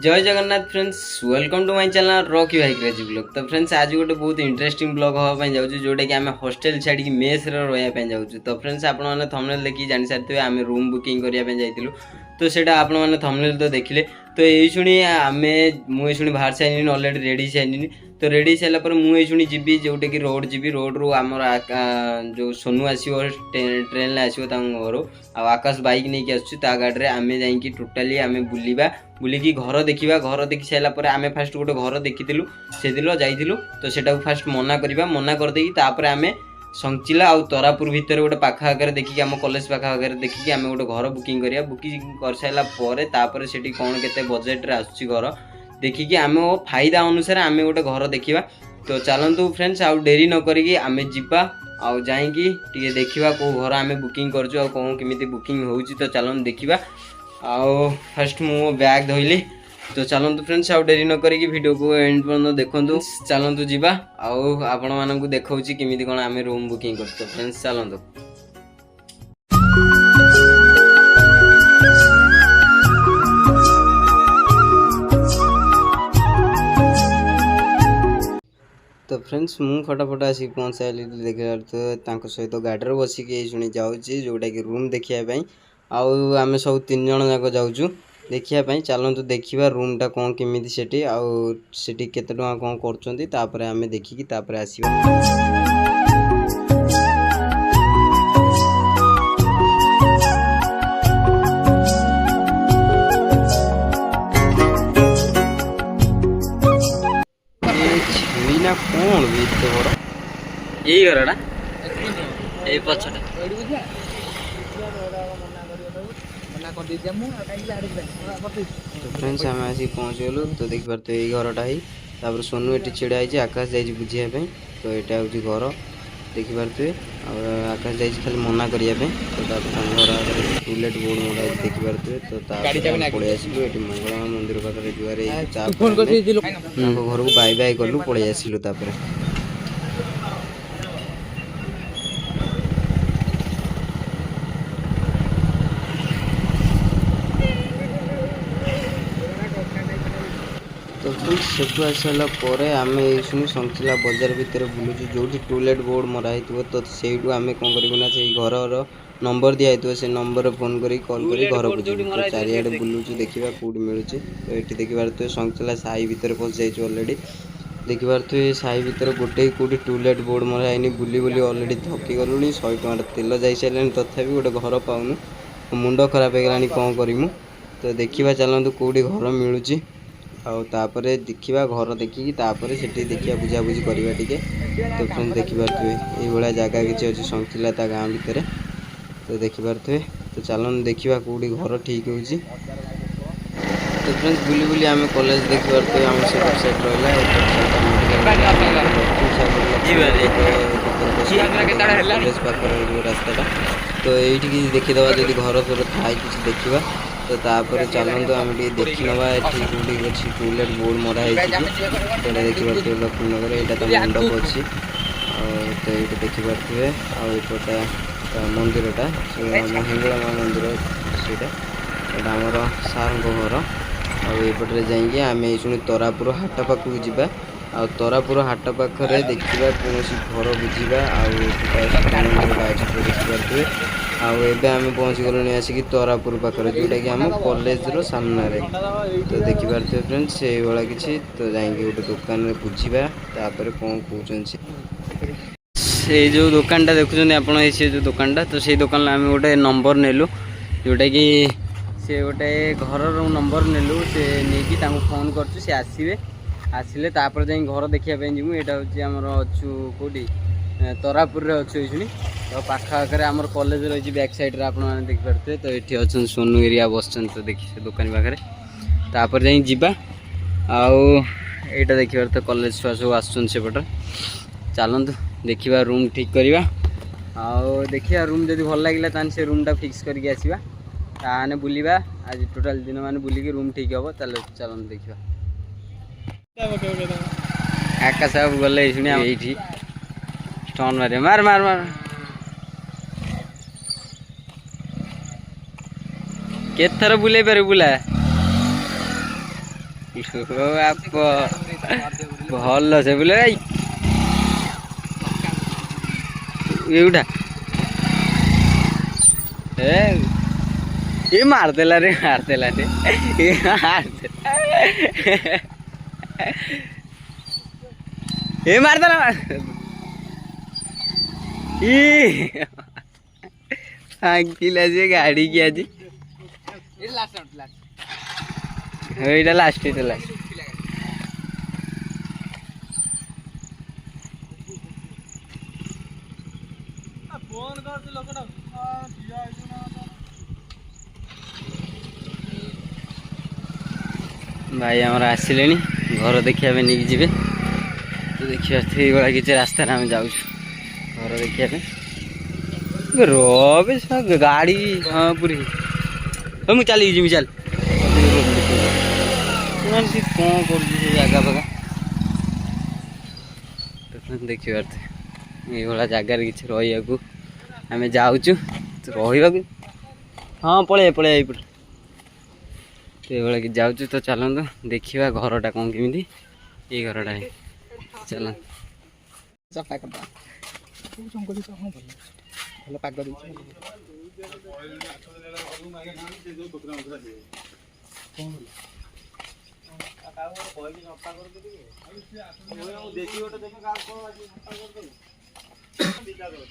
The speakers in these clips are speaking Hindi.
जय Jagannath friends, welcome to my channel Rocky भाई क्रेजी ब्लॉग। तो फ्रेंड्स आज गोटे बहुत इंटरेस्टिंग ब्लॉग होगा जाऊँ जोटा कि आम हॉस्टेल छाड़ी मेस रहा जाऊँ। तो फ्रेंड्स आपने थंबनेल देखी जानी सारी आम रूम बुकिंग करने जाइलु। तो सेटा आपने थंबनेल तो देखिले। तो ये शुणी आम मुझे बाहर सारे अलरेडी रेडी सारे। तो रेडी सारापर मुझे जी जोटे कि रोड जी रोड रू आम जो सोनू आसो ट्रेन आसो घर आकाश बाइक नहीं आसा गाड़ी आम जा टोटाली आम बुलवा बुलिकी घर देखा। घर देखी सारापर आम फास्ट गोटे घर देखी से जाइलु। तो सेटा फास्ट मना करवा मना करदे आम संचिला आउ तरापुर भितर गोटे पाखा आगे देखिए आम कॉलेज पाखा आगे देखिए आम गोटे घर बुकिंग करिया। बुकिंग कर सारापर से कौन के बजेट आसूँ घर देखिकी आम फायदा अनुसार आम गोटे घर देखा। तो चलतु फ्रेंड्स आउ डेरी न करी आम जीवा आउ जाइकी टे देखा कौ घर आम बुकिंग कर कौन केमी बुकिंग हो। तो चलन देखा आउ फास्ट मु बैग धोइली। तो चलतु फ्रेंड्स आउ डेरी न करी वीडियो को एंड पर्यंत देखु। चलतु जीवा आउ आपण मानकु देखौछि केमिति कोन आमे रूम बुकिंग करतो। फ्रेंड्स चलतु। तो फ्रेंड्स मु फटाफट आसिक पहुँचाइली देखा। तो सहित गाड़ी बसिक शुणी जाऊँगी जोटा कि रूम देखापी आउ आम सब 3 जन जाक जाऊँ देखापी। चलतु देखा रूमटा कौन केमी से आउ से केते टका कौन कर आम देखिकी आसवा। कौन भी इतने बड़ यही घरटा ये पछटा तो फ्रेंड्स आम आसिक पहुँचगलु। तो देखिपार यही घरटा ही तापर सोनू ये छिड़ा है आकाश जाइए बुझापी। तो यहाँ हूँ घर देखिपारे आकाश जाइए खाली मना करने। तो घर आगे टूलेट बोर्ड मरा देखिपारे। तो पलि आसलु ये मंगला मंदिर पाखे जुआर घर को बाय बाय कलु पलि आसलु। तो सेठू आसारा आम ये संचिला बजार भितर बुलूँ जो टूलेट बोर्ड मराई। तो सहीठू आम कौन करूँ से घर नंबर दिखाई से नंबर फोन करी कॉल करी घर बुझू। तो चारिआडे बुलूँ देखा कौट मिलूँ। तो ये देखिपारे संचिला साई भितर पशि जाइए अलरेडी देखिपारे ये साई भितर गोटे कौटी टूलेट बोर्ड मराई बुली बुली अलरेडी थकी गलुँ। 100 टଙ୍କା तेल जाइ सारे तथापि गोटे घर पाऊनु मुंड खराब होगा कौन करूँ। तो देखा चलतु कौटी घर मिलूँ आउे देखा घर देखिकी से देखा बुझाबुझी करवा टे। तो फ्रेंड्स देखिपारे ये जगह किसी अच्छी संचिला गाँव भितर। तो देखिपारे तो चलन देखा कौटी घर ठीक हो। तो फ्रेंड्स बुली बुली आम कॉलेज देखिपारे आम साइड कॉलेज पाखे रास्ता। तो ये देखीदे जब घर घर थाए कि देखा। तो तापर चलतु आम देखी नवा कौटी अच्छी टूलेट बोर्ड मराई देखिए लक्ष्मीनगर यहाँ तो मंडप अच्छी। तो ये देखिपारे आउटा मंदिरटा हिंगला माँ मंदिर से आमर सार घर आउपटे जाइए आम ये तरापुर हाट पाखक जावा। आ तरापुर हाट पाखे देखा कौन घर बुझा देखिपारे। आबे आम पहुँची गलुँ आसिक तरापुर पाखे जोटा कि आम कॉलेज सामने। तो देखिपारे फ्रेंड्स से भाई किसी। तो जाइए गोटे दुकान में बुझा तापर कौन कहते से जो दुकानटा देखुं आप जो दुकानटा। तो से दुकान आम गोटे नंबर नेलु जोटा कि से गोटे घर नंबर नेलु से नहीं फोन कर सी आसवे आसिले तापर जाई घर देखापी जीवु। यहाँ हूँ आमर अच्छु कौटी तरापुर अच्छे ये तो पाखा आगे आम कॉलेज रही बैक साइड आप देखिपारे। तो ये अच्छा सोनू एरिया बस। तो देखिए दुकान पाखे तापर जाई जीवा आउ यहाँ देखिपारे। तो कॉलेज छुआ सब आसपटे चलतु देखा रूम ठीक करवा आउ देखिए रूम जब भल लगे से रूमटा फिक्स करके आसवा ताने बुलवा। आज टोटाल दिन मान बुलिकी रूम ठीक हम। चलतु देखा आकाश बाबू गले ये स्टोन मारे मार मार मार केत थर बुले पारे बुला ବାପ ଭଲ ସେ ବୁଲେ ଏଇଟା ଏ ମାରିଦେଲା ରେ ଏ ମାରିଦେଲା ଆଙ୍କିଲା ସେ ଗାଡି କି ଆଜି ଏଇଟା ଲାଷ୍ଟ भाई आमर आसिले घर देखा नहीं जी तो देखिए ये किसी रास्ता आम जाऊँ घर देखा रे गाड़ी हाँ पूरी मुझे चल चल कौन कर जगह फगा देखिए ये जगार कि रहा आम जाऊँ रहा हाँ पलि पलि ये कि जाऊँ तो चलते देखा घरटा कौन केमी ये घरटा चल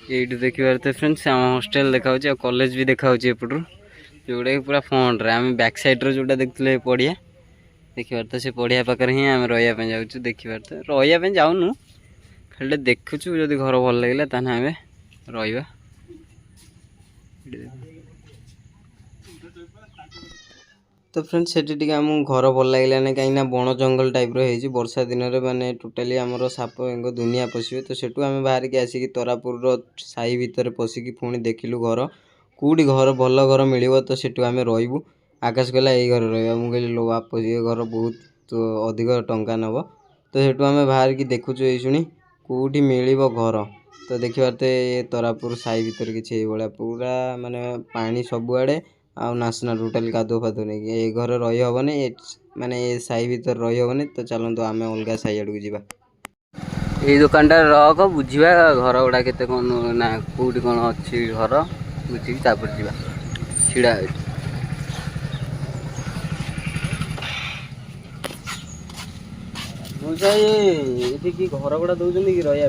ये देखिए फ्रेंड्स आम हॉस्टल देखा कॉलेज भी देखा एपटू जोटा कि पूरा फ्रंट रे आम बैक साइड जोटा देखते पड़िया देखिए तो से पड़िया पाखे ही आम रहा जाऊँ देखिए तो रहा जाऊनु खाली देखुचु जदि घर भल लगे ताने आम रहा तो फ्रेंड्स से आम घर भल लगे कहीं बण जंगल टाइप रही वर्षा दिन में माने टोटाली आमर साप एंग दुनिया पशे तो सेठू आम बाहर की आसिक तरापुर साई भितर पशिकी पुणी देखिलु घर कौटी घर भल घर मिल तो सेठू आम रू आकाश कहला यही घर रहा मुझे लो आप ये घर बहुत अधिक टंका नब तो सेठू आम बाहर की देखुचु ये शुणी कौटी मिल घर तो देखिए तो ये तरापुर साई भितर किसी भाया पूरा माने पानी सबुआड़े आ नासना टोटाल कादुଅ फादुଅ नहीं ये घर रही हेनी माने ये साई भितर रही हेनी तो चलते आम अलग साई आड़ को जीवा ये दुकानटा रख बुझा घर गुड़ा के कौन ना कौटी कौन अच्छी घर बुझी तापर जीवा छिड़ा मौसा ये कि घर गुड़ा दौरान कि रहा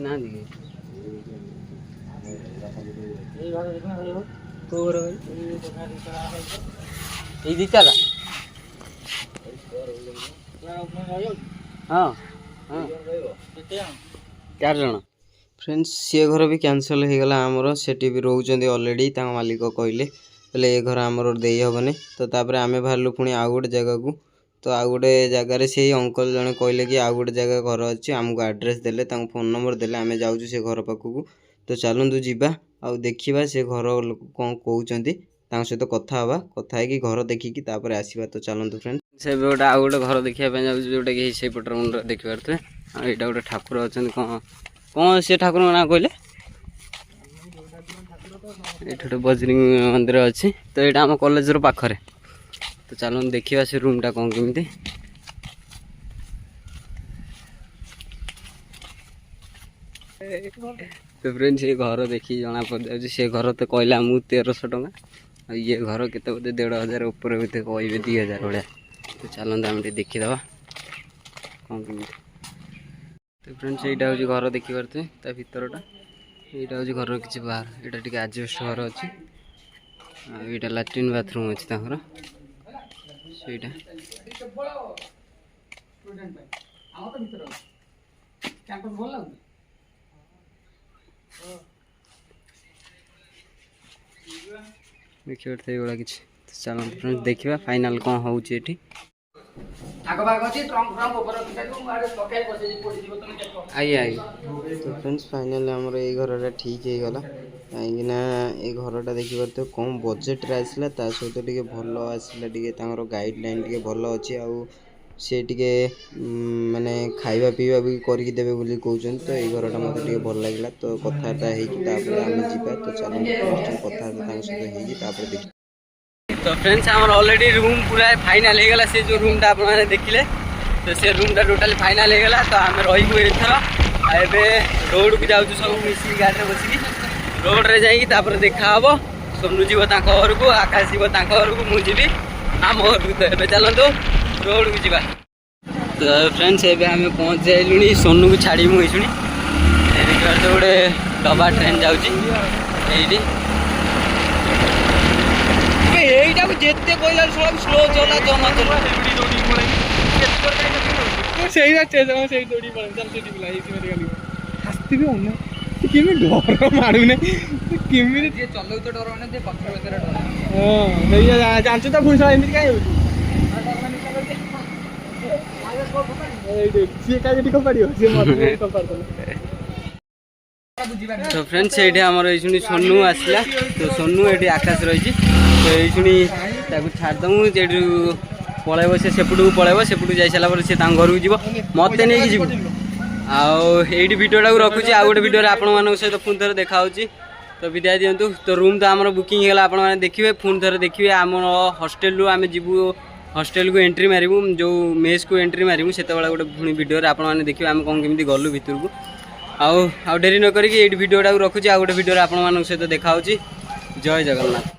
ना दिचाला हाँ हाँ 4 जन फ्रेंड्स सी घर भी कैंसल हो गला आमर सेठी भी रोचंदी ऑलरेडी मालिक कहले बोले ये घर आमर दे हेनी तो तापर आम बाहर पुणी आउ गोटे जगह को तो आउ गोटे जगार से अंकल जने कहले कि आउ गोटे जगह घर अच्छी आमको एड्रेस देले फोन नंबर देले आम जाऊँ से घर पाखक तो चलतु जीवा आउ देखा से घर कौन कहते सहित कथा हवा कथा है कि घर देखिकी तापर आसवा तो चलतु फ्रेंड से गोटे आउ गोटे घर देखा जाऊँ जोटा कि से पटर मुंड देखी पारे यहाँ गोटे ठाकुर अच्छा कौन कौन से ठाकुर ना कहले ये गोटे बजरंग मंदिर अच्छी तो यहाँ आम कॉलेज पाखरे तो चलो देखा से रूमटा कौन केमी तो फ्रेंड्स ये घर देखी जना पड़ जाऊँ से घर तो कहला मुझे 1300 टଙ୍କା ये घर के बोधे 1500 ऊपर भी कहे 2000 भाया तो चलते आम देखीदे कौन केमी तो फ्रेंड्स यहाँ हूँ घर देखिपारे ता भरटा यहाँ हूँ घर किसी बाहर यहाँ टी आजबेस्ट घर अच्छी यहाँ लाट्रिन बाथरूम अच्छी से देखिए ये कि चलो फ्रेंड्स देखा फाइनाल कौन हो आई आई तो फ्रेंड्स फाइनाल आमर ये घर ठीक हो गला कहीं ये घरटा देखिए तो कम बजेट रे आसला ता सहित टिके भल आसला टिके गाइडलाइन टिके भल अच्छी आउ सी टिके माने खाइबा पीवा भी करके देबे बोली कहउछन तो ये घरटा मते टिके भल लागला तो कथाटा हेकी तापर आमे जिबा तो चलो कथाटा तांग सहित हेकी तापर देखि तो फ्रेंड्स आम ऑलरेडी रूम पूरा फाइनाल हो गला से जो रूमटा आप देखिले तो से रूमटा टोटाली फाइनाल हो गला तो आम रही एथर एबे रोड को जाऊँ सब मिसिक गाड़ी बसिकी रोड रे जाइए तापर देखा हम सोनू जीव घर को आकाश जीव घर को मुझे आम घर को तो चलतु रोड को जा तो फ्रेंड्स एबे आम पहुँच जाइलुणी सोनू को छाड़ी मुझे शुणी तो गोटे डबा ट्रेन जाऊँगी এইটা যেতে কইলা সব স্লো চলা জমা চলা ସେଇଟା ଷ୍ଟେସନ ସେଇ ଦୌଡ଼ି ପଳେଇ ଚାଲ ସେଠି ବୁଲା ହେଇଛି ମତେ ଗାଲି ହାସିବି ଅନ କେମିତି ଡର ମାଡୁନି କେମିତି ଯିଏ ଚଲଉ ତ ଡର ମାନେ ଯେ ପଛରେ ଭିତରେ ଡର ହଁ ସେଇ ଜାଣିଛୁ ତ ପୁଣି ଏମିତି କାଇଁ ହଉଛି ସିଏ କାଇଁ ଏଠି କପାଡ଼ିବ ସିଏ ମତେ କପାଡ଼ିଦେଲା तो फ्रेंड्स ये आमर ये सोनू आसला तो सोनू ये आकाश रही तो ये छाड़दमु पलैब से सेपटू पलैब सेपटू जा सारा सी घर को जीव मत नहीं जीव आईटी भिडटा को रखुची आउ गोटे भिडियो आपण सहित पुणी थे देखा तो विदाय दिंतु तो रूम तो आम बुकिंग है आप देखिए पुणी थे देखिए आम हॉस्टेल रू आम जीवु हॉस्टेल को एंट्री मारू जो मेस को एंट्री मारू से गोटे पुणी भिडियो आप देखिए आम कौन केमी गलु भितर को आउ डेरी न करी भिडियोटा को रखुची आउ गोटे भिडियो आप सहित देखा जय जगन्नाथ।